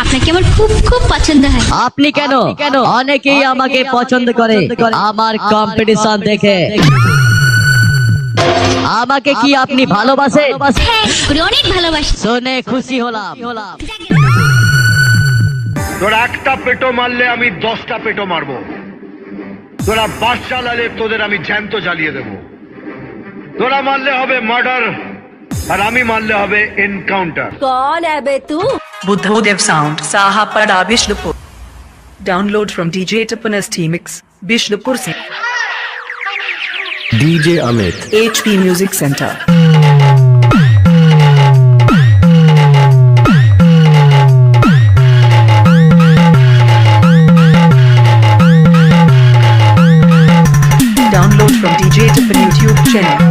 আপনাকে আমার খুব খুব পছন্দ হয়। আপনি কেন? অনেকেই আমাকে পছন্দ করে আমার কম্পিটিশন দেখে। আমাকে কি আপনি ভালোবাসেন? হ্যাঁ, অনেক ভালোবাসি। শুনে খুশি হলাম। তোরা একটা পেটো মারলে আমি 10টা পেটো মারবো। তোরা বাস চালালে তোদের আমি জ্যান্ত জ্বালিয়ে দেব। তোরা মারলে হবে মার্ডার, আর আমি মারলে হবে এনকাউন্টার। कौन है बे तू? Buddhodev Sound, Sahapada Bishnupur. Download from DJ Tapanas T-Mix, Bishnupur se. DJ Amit. HP Music Center. Download from DJ Tapan YouTube channel.